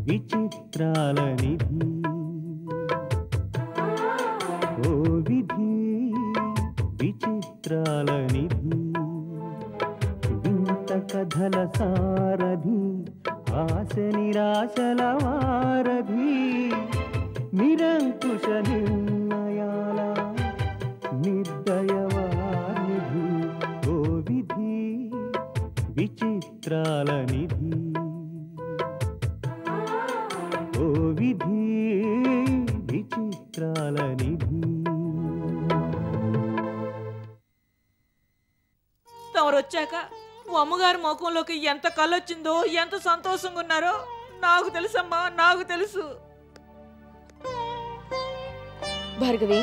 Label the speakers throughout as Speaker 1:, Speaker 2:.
Speaker 1: విచిత్రాల నిధి ఓ విధి విచిత్రాల నిధి వింత కథల సారథి ఆశ నిరాశల వారధి నిరంకుశ నిర్ణయాల నిర్దయవానిధి ఓ విధి విచిత్రాల నిధి ఓ విధి విచిత్రాల నిధి.
Speaker 2: తమరు వచ్చాక అమ్మగారి ముఖంలోకి ఎంత కళ్ళొచ్చిందో ఎంత సంతోషంగా ఉన్నారో నాకు తెలుసమ్మా, నాకు తెలుసు.
Speaker 3: భార్గవి,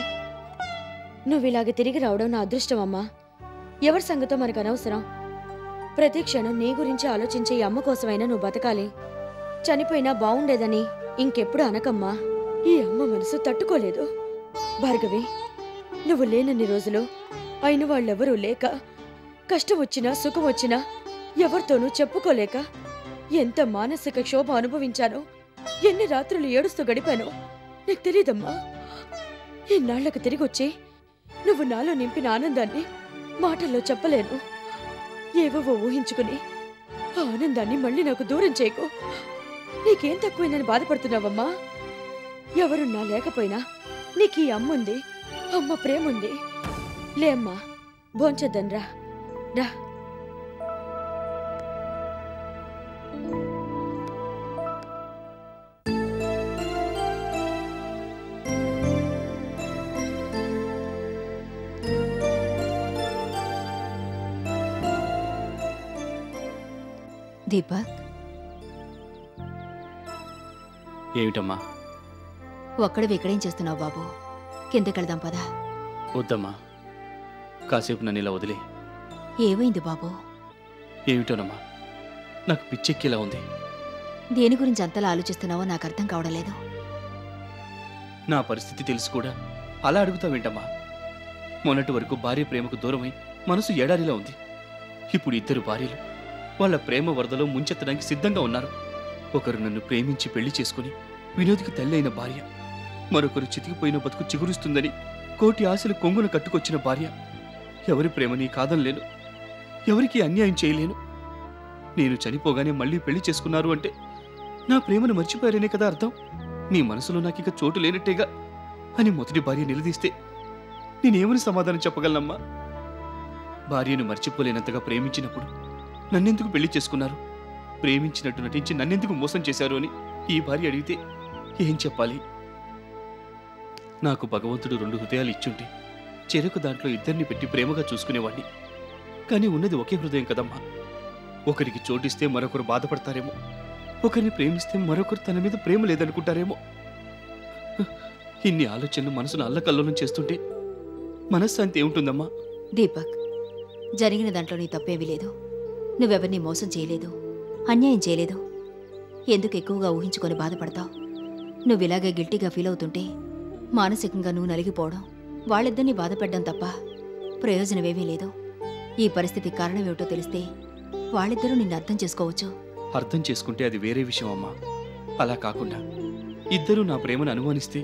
Speaker 3: నువ్వు ఇలాగ తిరిగి రావడం నా అదృష్టం అమ్మా. ఎవరి సంగతో మనకు అనవసరం. ప్రతి క్షణం నీ గురించి ఆలోచించే ఈ అమ్మ కోసమైనా నువ్వు బతకాలి. చనిపోయినా బాగుండేదని ఇంకెప్పుడు అనకమ్మా. ఈ అమ్మ మనసు తట్టుకోలేదు. భార్గవి, నువ్వు లేనన్ని రోజులు అయిన వాళ్ళెవరూ లేక, కష్టం వచ్చినా సుఖం వచ్చినా ఎవరితోనూ చెప్పుకోలేక ఎంత మానసిక క్షోభ అనుభవించానో, ఎన్ని రాత్రులు ఏడుస్తూ గడిపానో నీకు తెలీదమ్మా. ఇన్నాళ్లకు తిరిగొచ్చి నువ్వు నాలో నింపిన ఆనందాన్ని మాటల్లో చెప్పలేను. ఏవో ఊహించుకుని ఆ ఆనందాన్ని మళ్ళీ నాకు దూరం చేయకు. నీకేం తక్కువైందని బాధపడుతున్నావమ్మా? ఎవరున్నా లేకపోయినా నీకు ఈ అమ్ముంది, అమ్మ ప్రేముంది. లేమ్మా, భోంచేద్దాన్రా. రా.
Speaker 4: దీపక్,
Speaker 5: ఏమిటమ్మా?
Speaker 4: ఒక్కడివి ఇక్కడేం చేస్తున్నావు బాబు? కిందకెళ్దాం పదా.
Speaker 5: వద్దమ్మా, కాసేపు నన్ను ఇలా వదిలే.
Speaker 4: ఏమైంది బాబు?
Speaker 5: ఏమిటోనమ్మా, నాకు పిచ్చెక్కిలా ఉంది.
Speaker 4: దేని గురించి అంతలా ఆలోచిస్తున్నావో నాకు అర్థం కావడం లేదు.
Speaker 5: నా పరిస్థితి తెలుసు కూడా అలా అడుగుతావేంటమ్మా? మొన్నటి వరకు భార్య ప్రేమకు దూరమై మనసు ఏడారిలా ఉంది. ఇప్పుడు ఇద్దరు భార్యలు వాళ్ళ ప్రేమ వరదలో ముంచెత్తడానికి సిద్ధంగా ఉన్నారు. ఒకరు నన్ను ప్రేమించి పెళ్లి చేసుకుని వినోద్కి తల్లి అయిన భార్య, మరొకరు చితికిపోయిన బతుకు చిగురుస్తుందని కోటి ఆశలు కొంగున కట్టుకొచ్చిన భార్య. ఎవరి ప్రేమని కాదనలేను, ఎవరికి అన్యాయం చేయలేను. నేను చనిపోగానే మళ్ళీ పెళ్లి చేసుకున్నారు అంటే నా ప్రేమను మర్చిపోయారనే కదా అర్థం. నీ మనసులో నాకిక చోటు లేనట్టేగా అని మొదటి భార్య నిలదీస్తే నేనేమని సమాధానం చెప్పగలనమ్మా? భార్యను మర్చిపోలేనంతగా ప్రేమించినప్పుడు నన్నెందుకు పెళ్లి చేసుకున్నారు, ప్రేమించినట్టు నటించి నన్నెందుకు మోసం చేశారు అని ఈ భార్య అడిగితే ఏం చెప్పాలి? నాకు భగవంతుడు 2 హృదయాలు ఇచ్చుంటే చెరకు దాంట్లో ఇద్దరిని పెట్టి ప్రేమగా చూసుకునేవాణ్ణి. కానీ ఉన్నది ఒకే హృదయం కదమ్మా. ఒకరికి చోటిస్తే మరొకరు బాధపడతారేమో, ఒకరిని ప్రేమిస్తే మరొకరు తన మీద ప్రేమ లేదనుకుంటారేమో. ఇన్ని ఆలోచనలు మనసును అల్లకల్లోలం చేస్తుంటే మనశ్శాంతి ఏముంటుందమ్మా?
Speaker 4: దీపక్, జరిగిన దాంట్లో నీ తప్పేమీ లేదు. నువ్వెవరిని మోసం చేయలేదు, అన్యాయం చేయలేదు. ఎందుకు ఎక్కువగా ఊహించుకొని బాధపడతావు? నువ్వు ఇలాగే గిల్టీగా ఫీల్ అవుతుంటే మానసికంగా నువ్వు నలిగిపోవడం, వాళ్ళిద్దరినీ బాధపడ్డం తప్ప ప్రయోజనమేమీ లేదు. ఈ పరిస్థితికి కారణమేమిటో తెలిస్తే వాళ్ళిద్దరూ నిన్ను అర్థం చేసుకోవచ్చు.
Speaker 5: అర్థం చేసుకుంటే అది వేరే విషయం అమ్మా. అలా కాకుండా ఇద్దరూ నా ప్రేమను అనుమానిస్తే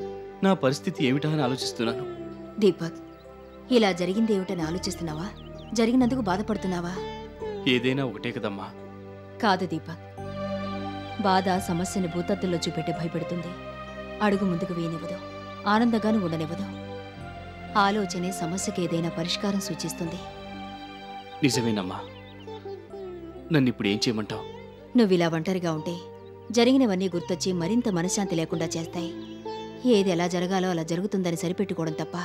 Speaker 5: నా పరిస్థితి ఏమిటా అని ఆలోచిస్తున్నాను.
Speaker 4: దీపక్, ఇలా జరిగింది ఏమిటని ఆలోచిస్తున్నావా? జరిగినందుకు బాధపడుతున్నావా?
Speaker 5: ఏదైనా ఒకటే కదమ్మా.
Speaker 4: కాదు దీపక్, బాధ సమస్యని భూతత్తుల్లో చూపెట్టి భయపెడుతుంది. అడుగు ముందుకు వేయనివ్వదు, ఆనందంగానూ ఉండనివ్వదు. ఆలోచనే సమస్యకి ఏదైనా పరిష్కారం సూచిస్తుంది.
Speaker 5: నిజమేనమ్మా. నన్ను ఇప్పుడు ఏం చేయమంటావు?
Speaker 4: నువ్విలా ఒంటరిగా ఉంటే జరిగినవన్నీ గుర్తొచ్చి మరింత మనశ్శాంతి లేకుండా చేస్తాయి. ఏది ఎలా జరగాలో అలా జరుగుతుందని సరిపెట్టుకోవడం తప్ప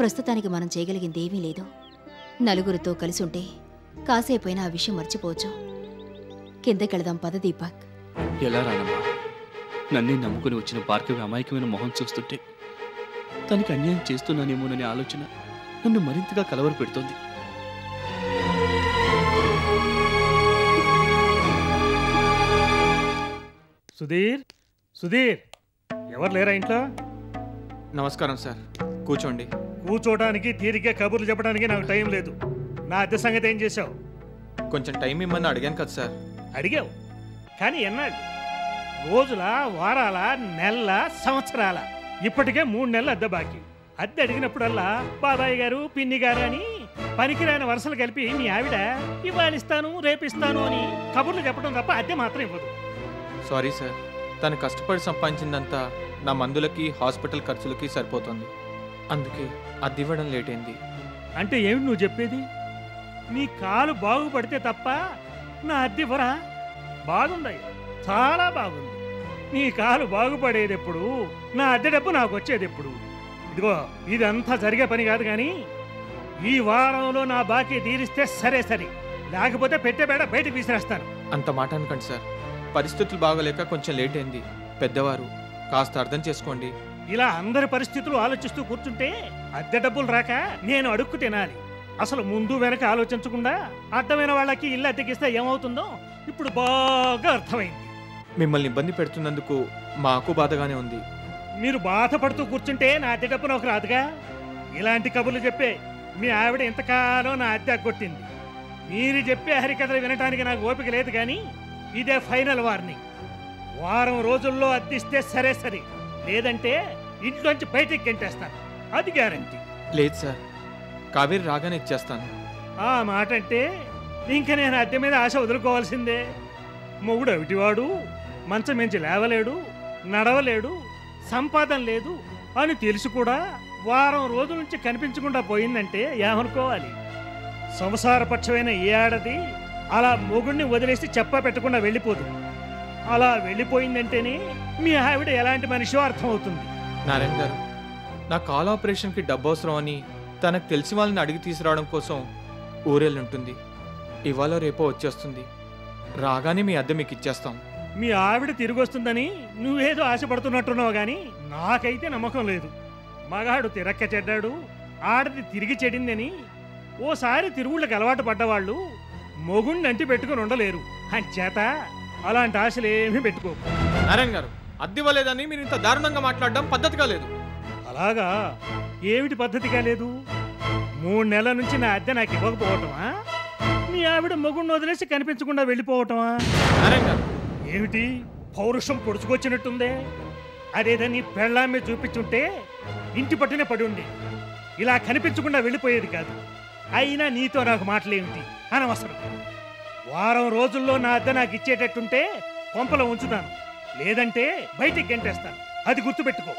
Speaker 4: ప్రస్తుతానికి మనం చేయగలిగింది ఏమీ లేదు. నలుగురితో కలిసి ఉంటే కాసేపైనా ఆ విషయం మర్చిపోవచ్చు. కిందకెళదాం పద దీపక్.
Speaker 5: ఎలా రానమ్మా? నన్నే నమ్ముకుని వచ్చిన భార్గవి అమాయకమైన మొహం చూస్తుంటే తనకి అన్యాయం చేస్తున్నానేమోననే ఆలోచన నన్ను మరింతగా కలవర పెడుతోంది.
Speaker 6: సుధీర్, సుధీర్, ఎవరు లేరా ఇంట్లో?
Speaker 7: నమస్కారం సార్, కూర్చోండి.
Speaker 6: కూర్చోడానికి తీరిగ్గా కబుర్లు చెప్పడానికి నాకు టైం లేదు. నా అద్దె సంగతి ఏం చేశావు?
Speaker 7: కొంచెం టైం ఇమ్మని అడిగాను కదా సార్.
Speaker 6: అడిగావు, కానీ ఎన్నాళ్ళు? రోజుల, వారాల, నెలల, సంవత్సరాల, ఇప్పటికే 3 నెలలు అద్దె బాకీ. అద్దె అడిగినప్పుడల్లా బాబాయ్ గారు, పిన్ని గారు అని పనికిరాని వరుసలు కలిపి మీ ఆవిడ ఇవాళిస్తాను, రేపిస్తాను అని కబుర్లు చెప్పడం తప్ప అద్దె మాత్రం ఇవ్వదు.
Speaker 7: సారీ సార్, తను కష్టపడి సంపాదించిందంతా నా మందులకి హాస్పిటల్ ఖర్చులకి సరిపోతుంది. అందుకే అద్దె ఇవ్వడం లేట్ అయింది.
Speaker 6: అంటే ఏమిటి నువ్వు చెప్పేది? నీ కాలు బాగుపడితే తప్ప నా అద్దె ఇవ్వరా? బాగుంది, చాలా బాగుంది. నీ కాలు బాగుపడేది ఎప్పుడు, నా అద్దె డబ్బు నాకు వచ్చేది ఎప్పుడు? ఇదిగో, ఇదంతా జరిగే పని కాదు కానీ ఈ వారంలో నా బాకీ తీరిస్తే సరే సరే, లేకపోతే పెట్టేబేడ బయటకు విసిరేస్తాను.
Speaker 7: అంత మాట అనకండి సార్, పరిస్థితులు బాగోలేక కొంచెం లేట్ అయింది. పెద్దవారు, కాస్త అర్థం చేసుకోండి.
Speaker 6: ఇలా అందరి పరిస్థితులు ఆలోచిస్తూ కూర్చుంటే అద్దె డబ్బులు రాక నేను అడుక్కు తినాలి. అసలు ముందు వెనక ఆలోచించకుండా అడ్డమైన వాళ్ళకి ఇల్లు అద్దెకిస్తే ఏమవుతుందో ఇప్పుడు బాగా అర్థమైంది.
Speaker 7: మిమ్మల్ని ఇబ్బంది పెడుతున్నందుకు మాకు బాధగానే ఉంది.
Speaker 6: మీరు బాధపడుతూ కూర్చుంటే నా అద్దె డబ్బు నాకు రాదుగా. ఇలాంటి కబుర్లు చెప్పే మీ ఆవిడ ఇంతకాలం నా అద్దె అగ్గొట్టింది. మీరు చెప్పే హరికథలు వినటానికి నాకు ఓపిక లేదు కానీ ఇదే ఫైనల్ వార్నింగ్. వారం రోజుల్లో అద్దిస్తే సరే సరే, లేదంటే ఇంట్లోంచి బయటికి గెంటేస్తాను, అది గ్యారంటీ.
Speaker 7: లేదు సార్, కావేరి రాగానే ఇచ్చేస్తాను.
Speaker 6: ఆ మాట అంటే ఇంక నేను అద్దె మీద ఆశ వదులుకోవాల్సిందే. మొగుడు అవిటివాడు, మంచం మించి లేవలేడు, నడవలేడు, సంపాదన లేదు అని తెలిసి కూడా వారం రోజుల నుంచి కనిపించకుండా పోయిందంటే ఏమనుకోవాలి? సంసారపక్షమైన ఏ ఆడది అలా మొగుడిని వదిలేసి చెప్పా పెట్టకుండా వెళ్ళిపోదు. అలా వెళ్ళిపోయిందంటేనే మీ ఆవిడ ఎలాంటి మనిషో అర్థమవుతుంది.
Speaker 7: నారాయణ గారు, నా కాల్ ఆపరేషన్కి డబ్బు అవసరం అని తనకు తెలిసి వాళ్ళని అడిగి తీసుకురావడం కోసం ఊరెళ్ళుంటుంది. ఇవాళ రేపో వచ్చేస్తుంది. రాగానే మీ అద్దె మీకు ఇచ్చేస్తాం.
Speaker 6: మీ ఆవిడ తిరిగి వస్తుందని నువ్వేదో ఆశపడుతున్నట్టున్నావు కానీ నాకైతే నమ్మకం లేదు. మగాడు తిరక్క చెడ్డాడు, ఆడది తిరిగి చెడిందని ఓసారి తిరుగుళ్ళకి అలవాటు పడ్డవాళ్ళు మొగుణ్ణి అంటి పెట్టుకుని ఉండలేరు. అంచేత అలాంటి ఆశలేమీ పెట్టుకో.
Speaker 7: నారాయణ గారు, అద్దె ఇవ్వలేదని మీరు ఇంత దారుణంగా మాట్లాడడం పద్ధతిగా లేదు.
Speaker 6: అలాగా? ఏమిటి పద్ధతిగా లేదు? 3 నెలల నుంచి నా అద్దె నాకు ఇవ్వకపోవటమా? మీ ఆవిడ మొగుణ్ణి వదిలేసి కనిపించకుండా వెళ్ళిపోవటమా?
Speaker 7: నారాయణ గారు,
Speaker 6: ఏమిటి పౌరుషం పొడుచుకొచ్చినట్టుందే? అదేదని పెళ్ళామే చూపించుంటే ఇంటి పట్టునే పడి ఉండి ఇలా కనిపించకుండా వెళ్ళిపోయేది కాదు. అయినా నీతో నాకు మాటలేమిటి, అనవసరం. వారం రోజుల్లో నా అద్దె నాకు ఇచ్చేటట్టుంటే కొంపలో ఉంచుతాను, లేదంటే బయటికి గెంటేస్తాను, అది గుర్తుపెట్టుకో.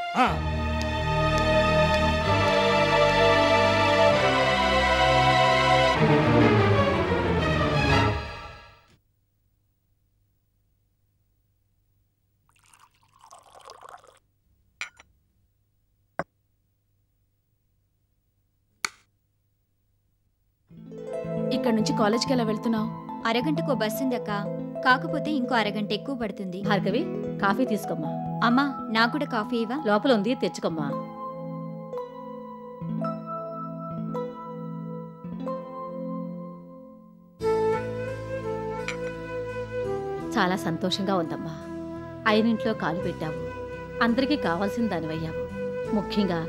Speaker 8: ఇక్కడ నుంచి కాలేజ్కి ఎలా వెళ్తున్నావు?
Speaker 4: అరగంటకో బస్సు ఉందక్క, కాకపోతే ఇంకో అరగంట ఎక్కువ పడుతుంది.
Speaker 9: భార్గవి, కాఫీ తీసుకోమ్మా.
Speaker 4: అమ్మా, నాకు కూడా కాఫీ ఇవ్వా?
Speaker 9: లోపల ఉంది, తెచ్చుకోమ్మా. చాలా సంతోషంగా ఉందమ్మా. అయినింట్లో కాలు పెట్టావు, అందరికీ కావాల్సిన దానివయ్యావు. ముఖ్యంగా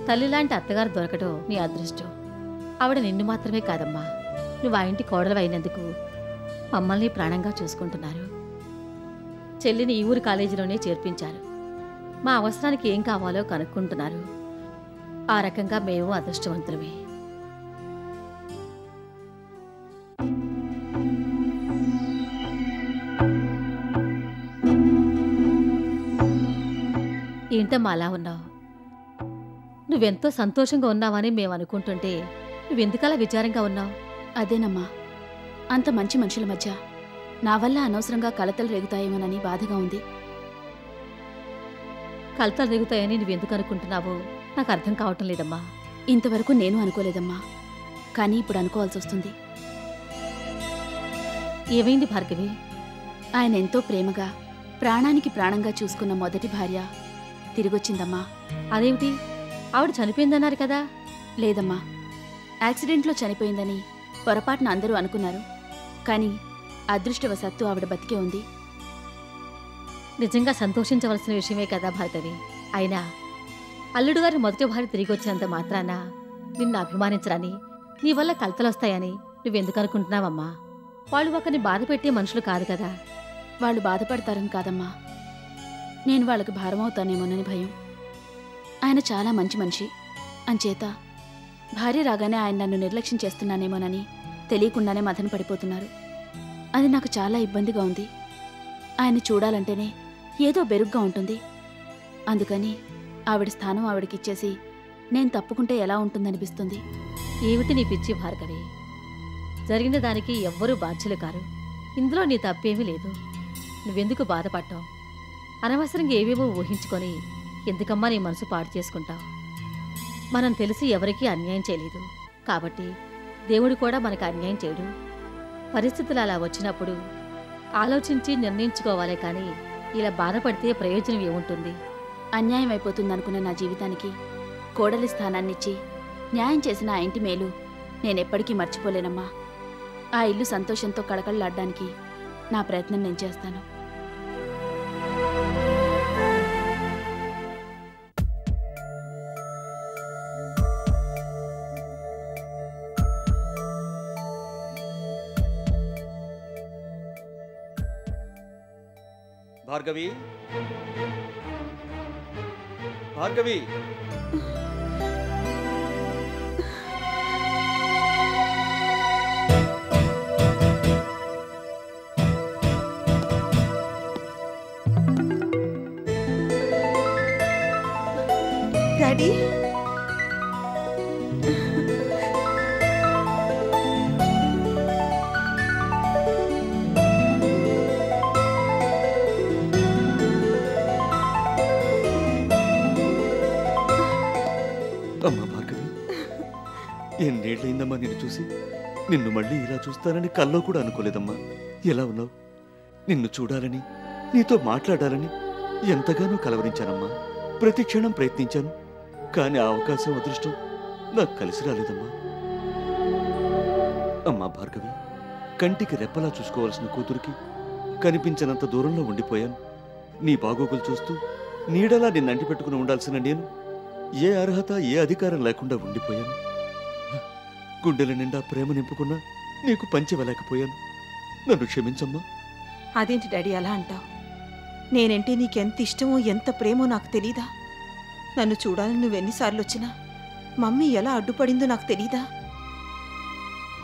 Speaker 9: తల్లిలాంటి అత్తగారు దొరకడం నీ అదృష్టం. ఆవిడ నిన్ను మాత్రమే కాదమ్మా, నువ్వు ఆ ఇంటి కోడలు అయినందుకు మమ్మల్ని ప్రాణంగా చూసుకుంటున్నారు. చెల్లిని ఈ ఊరు కాలేజీలోనే చేర్పించారు. మా అవసరానికి ఏం కావాలో కనుక్కుంటున్నారు. ఆ రకంగా మేము అదృష్టవంతులమే. ఏంటమ్మా అలా ఉన్నావు? నువ్వెంతో సంతోషంగా ఉన్నావని మేము అనుకుంటుంటే నువ్వెందుకలా విచారంగా ఉన్నావు?
Speaker 8: అదేనమ్మా, అంత మంచి మనుషుల మధ్య నా వల్ల అనవసరంగా కలతలు రేగుతాయేమోనని బాధగా ఉంది.
Speaker 9: కలతలు రేగుతాయని నువ్వెందుకు అనుకుంటున్నావో నాకు అర్థం కావటం లేదమ్మా.
Speaker 8: ఇంతవరకు నేను అనుకోలేదమ్మా, కానీ ఇప్పుడు అనుకోవాల్సి వస్తుంది.
Speaker 9: ఏమైంది భార్గవి?
Speaker 8: ఆయన ఎంతో ప్రేమగా, ప్రాణానికి ప్రాణంగా చూసుకున్న మొదటి భార్య తిరిగొచ్చిందమ్మా.
Speaker 9: అదేమిటి, ఆవిడ చనిపోయిందన్నారు కదా?
Speaker 8: లేదమ్మా, యాక్సిడెంట్లో చనిపోయిందని పొరపాటున అందరూ అనుకున్నారు. కానీ అదృష్టవశాత్తు ఆవిడ బతికే ఉంది.
Speaker 9: నిజంగా సంతోషించవలసిన విషయమే కదా భార్గవి. అయినా అల్లుడు గారి మొదటి భార్య తిరిగి వచ్చినంత మాత్రాన నిన్ను అభిమానించరని, నీ వల్ల కలతలొస్తాయని నువ్వెందుకు అనుకుంటున్నావమ్మా? వాళ్ళు ఒకరిని బాధ పెట్టే మనుషులు కాదు కదా.
Speaker 8: వాళ్ళు బాధపడతారని కాదమ్మా, నేను వాళ్ళకి భారం అవుతానేమోనని భయం. ఆయన చాలా మంచి మనిషి అంచేత భార్య రాగానే ఆయన నన్ను నిర్లక్ష్యం చేస్తున్నానేమోనని తెలియకుండానే మదన పడిపోతున్నారు. అది నాకు చాలా ఇబ్బందిగా ఉంది. ఆయన్ని చూడాలంటేనే ఏదో బెరుగ్గా ఉంటుంది. అందుకని ఆవిడ స్థానం ఆవిడకిచ్చేసి నేను తప్పుకుంటే ఎలా ఉంటుందనిపిస్తుంది.
Speaker 9: ఏమిటి నీ పిచ్చి భార్గవి? జరిగిన దానికి ఎవ్వరూ బాధ్యులు కారు. ఇందులో నీ తప్పేమీ లేదు. నువ్వెందుకు బాధపడ్డావు? అనవసరంగా ఏవేవో ఊహించుకొని ఎందుకమ్మా నీ మనసు పాడు చేసుకుంటావు? మనం తెలిసి ఎవరికీ అన్యాయం చేయలేదు కాబట్టి దేవుడు కూడా మనకు అన్యాయం చేయడు. పరిస్థితులు అలా వచ్చినప్పుడు ఆలోచించి నిర్ణయించుకోవాలే కానీ ఇలా బాధపడితే ప్రయోజనం ఏముంటుంది?
Speaker 8: అన్యాయం అయిపోతుందనుకున్న నా జీవితానికి కోడలి స్థానాన్నిచ్చి న్యాయం చేసిన ఆ ఇంటి మేలు నేనెప్పటికీ మర్చిపోలేనమ్మా. ఆ ఇల్లు సంతోషంతో కళకళలాడ్డానికి నా ప్రయత్నం నేను చేస్తాను.
Speaker 10: భార్గవి, భార్గవి,
Speaker 11: డాడీ,
Speaker 10: అమ్మా భార్గవి, ఎన్నేళ్ళయిందమ్మా నిన్ను చూసి. నిన్ను మళ్ళీ ఇలా చూస్తానని కల్లో కూడా అనుకోలేదమ్మా. ఎలా ఉన్నావు? నిన్ను చూడాలని, నీతో మాట్లాడాలని ఎంతగానో కలవరించానమ్మా. ప్రతి క్షణం ప్రయత్నించాను, కానీ ఆ అవకాశం, అదృష్టం నాకు కలిసి రాలేదమ్మా. అమ్మా భార్గవి, కంటికి రెప్పలా చూసుకోవాల్సిన కూతురికి కనిపించనంత దూరంలో ఉండిపోయాను. నీ బాగోగులు చూస్తూ నీడలా నిన్నంటి పెట్టుకుని ఉండాల్సిన నేను ఏ అర్హత, ఏ అధికారం లేకుండా ఉండిపోయాను. గుండెల నిండా ప్రేమ నింపుకున్నా నీకు పంచివ్వలేకపోయాను. నన్ను క్షమించమ్మా.
Speaker 11: అదేంటి డాడీ అలా అంటావు? నేనంటే నీకెంత ఇష్టమో ఎంత ప్రేమో నాకు తెలీదా? నన్ను చూడాలని నువ్వెన్నిసార్లు వచ్చినా మమ్మీ ఎలా అడ్డుపడిందో నాకు తెలీదా?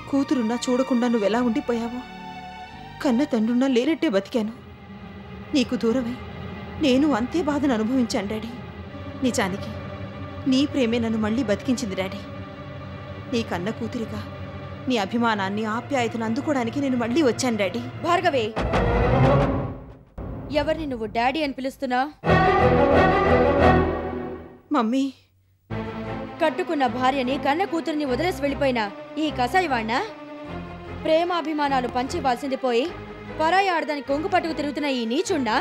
Speaker 11: కూతురున్నా చూడకుండా నువ్వెలా ఉండిపోయావో, కన్న తండ్రున్నా లేనట్టే బతికాను. నీకు దూరమై నేను అంతే బాధను అనుభవించాను డాడీ. నిజానికి నీ ప్రేమే నన్ను మళ్ళీ బతికించింది డాడీ. నీ కన్న కూతురిగా నీ అభిమానాన్ని, ఆప్యాయతను అందుకోవడానికి నేను మళ్ళీ వచ్చాను డాడీ.
Speaker 3: భార్గవి, ఎవరిని నువ్వు డాడీ అని పిలుస్తున్నావు?
Speaker 11: మమ్మీ,
Speaker 3: కట్టుకున్న భార్యని, కన్న కూతురిని వదిలేసి వెళ్ళిపోయినా ఈ కసాయివాణ్ణా? ప్రేమాభిమానాలు పంచివ్వాల్సింది పోయి పరాయి ఆడదాని కొంగు పట్టుకు తిరుగుతున్న ఈ నీచుండా?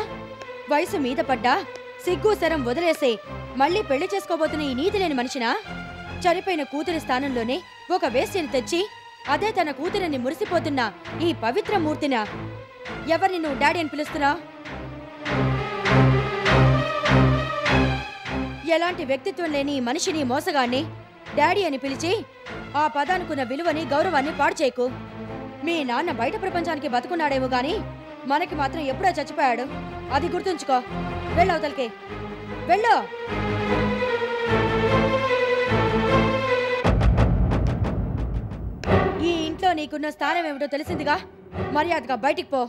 Speaker 3: వయసు మీద పడ్డా సిగ్గు శరం వదిలేసే మళ్ళీ పెళ్లి చేసుకోబోతున్న ఈ నీతి లేని మనిషినా? చనిపోయిన కూతురి స్థానంలోనే ఒక వేశ్యని తెచ్చి అదే తన కూతురిని మురిసిపోతున్న ఈ పవిత్ర మూర్తినా? ఎవరిని నువ్వు డాడీ అని పిలుస్తున్నావు? ఎలాంటి వ్యక్తిత్వం లేని ఈ మనిషిని, మోసగాన్ని డాడీ అని పిలిచి ఆ పదానుకున్న విలువని, గౌరవాన్ని పాడు చేయకు. మీ నాన్న బయట ప్రపంచానికి బతుకున్నాడేమో గాని మనకి మాత్రం ఎప్పుడో చచ్చిపోయాడు. అది గుర్తుంచుకో. వెళ్ళవతలకి వెళ్ళు. ఈ ఇంట్లో నీకున్న స్థానం ఏమిటో తెలిసిందిగా. మర్యాదగా బయటికి పో.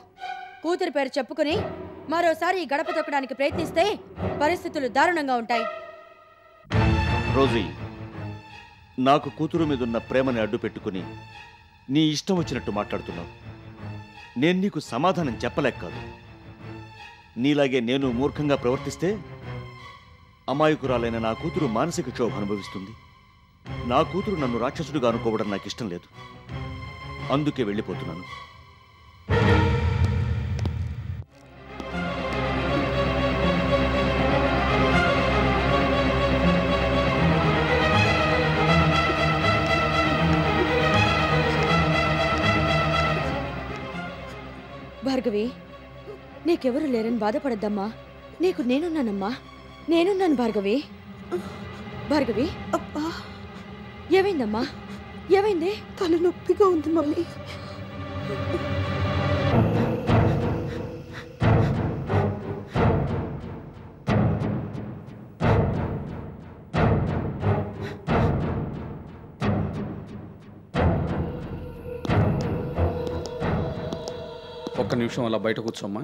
Speaker 3: కూతురి పేరు చెప్పుకుని మరోసారి ఈ గడప తొక్కడానికి ప్రయత్నిస్తే పరిస్థితులు దారుణంగా ఉంటాయి.
Speaker 10: రోజీ, నాకు కూతురు మీదున్న ప్రేమని అడ్డు పెట్టుకుని నీ ఇష్టం వచ్చినట్టు మాట్లాడుతున్నావు. నేను నీకు సమాధానం చెప్పలేక కాదు. నీలాగే నేను మూర్ఖంగా ప్రవర్తిస్తే అమాయకురాలైన నా కూతురు మానసిక క్షోభ అనుభవిస్తుంది. నా కూతురు నన్ను రాక్షసుడిగా అనుకోవడం నాకు ఇష్టం లేదు. అందుకే వెళ్ళిపోతున్నాను.
Speaker 3: భార్గవి, నీకెవరు లేరని బాధపడద్దమ్మా. నీకు నేనున్నానమ్మా. నేనున్నాను భార్గవి. భార్గవి,
Speaker 11: అబ్బా,
Speaker 3: ఏమైందమ్మా? ఏమైంది?
Speaker 11: తల నొప్పిగా ఉంది మమ్మీ.
Speaker 12: నిమిషం అలా బయట కూర్చోమ్మా.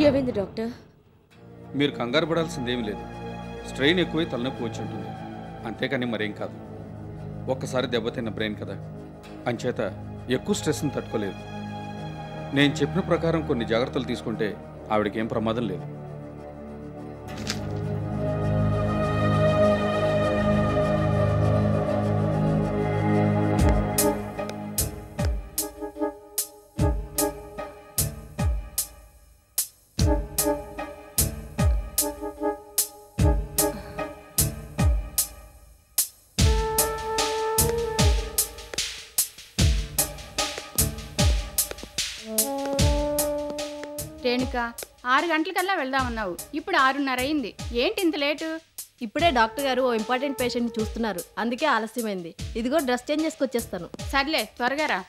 Speaker 3: ఏమైంది డాక్టర్?
Speaker 12: మీరు కంగారు పడాల్సిందేమీ లేదు. స్ట్రెయిన్ ఎక్కువై తలనొప్పి వచ్చి ఉంటుంది, అంతేకాని మరేం కాదు. ఒక్కసారి దెబ్బతిన్న బ్రెయిన్ కదా, అంచేత ఎక్కువ స్ట్రెస్ని తట్టుకోలేదు. నేను చెప్పిన ప్రకారం కొన్ని జాగ్రత్తలు తీసుకుంటే ఆవిడకి ఏం ప్రమాదం లేదు.
Speaker 13: రేణుక, 6 గంటలకల్లా వెళ్దామన్నావు, ఇప్పుడు 6:30 అయింది. ఏంటి ఇంత లేటు?
Speaker 9: ఇప్పుడే డాక్టర్ గారు ఓ ఇంపార్టెంట్ పేషెంట్ని చూస్తున్నారు, అందుకే ఆలస్యమైంది. ఇదిగో డ్రెస్ చేంజ్ చేసుకొచ్చేస్తాను.
Speaker 13: సర్లే, త్వరగా రా.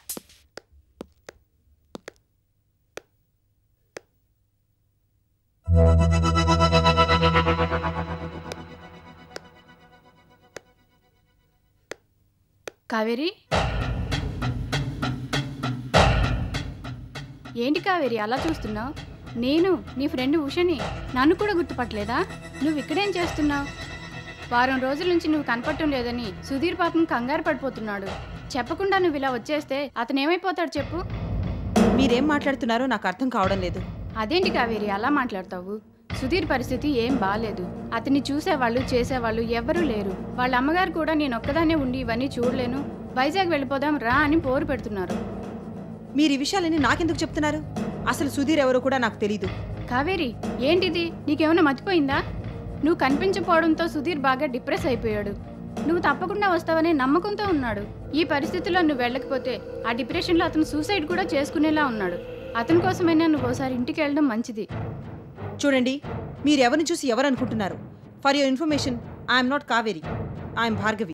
Speaker 13: కావేరి, ఏంటి కావేరి అలా చూస్తున్నావు? నేను నీ ఫ్రెండ్ ఉషని. నన్ను కూడా గుర్తుపట్టలేదా? నువ్వు ఇక్కడేం చేస్తున్నావు? వారం రోజుల నుంచి నువ్వు కనపడటం లేదని సుధీర్ పాపం కంగారు పడిపోతున్నాడు. చెప్పకుండా నువ్వు ఇలా వచ్చేస్తే అతను ఏమైపోతాడు చెప్పు?
Speaker 11: మీరేం మాట్లాడుతున్నారో నాకు అర్థం కావడం లేదు.
Speaker 13: అదేంటి కావేరి అలా మాట్లాడతావు? సుధీర్ పరిస్థితి ఏం బాలేదు. అతన్ని చూసేవాళ్ళు చేసేవాళ్ళు ఎవ్వరూ లేరు. వాళ్ళ అమ్మగారు కూడా నేను ఒక్కదానే ఉండి ఇవన్నీ చూడలేను, వైజాగ్ వెళ్ళిపోదాం రా అని పోరు పెడుతున్నారు.
Speaker 11: మీరు ఈ విషయాలన్నీ నాకెందుకు చెప్తున్నారు? అసలు సుధీర్ ఎవరో కూడా నాకు తెలీదు.
Speaker 13: కావేరి, ఏంటిది? నీకేమైనా మర్చిపోయిందా? నువ్వు కనిపించకపోవడంతో సుధీర్ బాగా డిప్రెస్ అయిపోయాడు. నువ్వు తప్పకుండా వస్తావనే నమ్మకంతో ఉన్నాడు. ఈ పరిస్థితుల్లో నువ్వు వెళ్ళకపోతే ఆ డిప్రెషన్లో అతను సూసైడ్ కూడా చేసుకునేలా ఉన్నాడు. అతని కోసమైనా నువ్వు ఒకసారి ఇంటికి వెళ్ళడం మంచిది.
Speaker 11: చూడండి, మీరు ఎవరిని చూసి ఎవరు అనుకుంటున్నారు? For your information, I'm not Kaveri, I'm Bhargavi.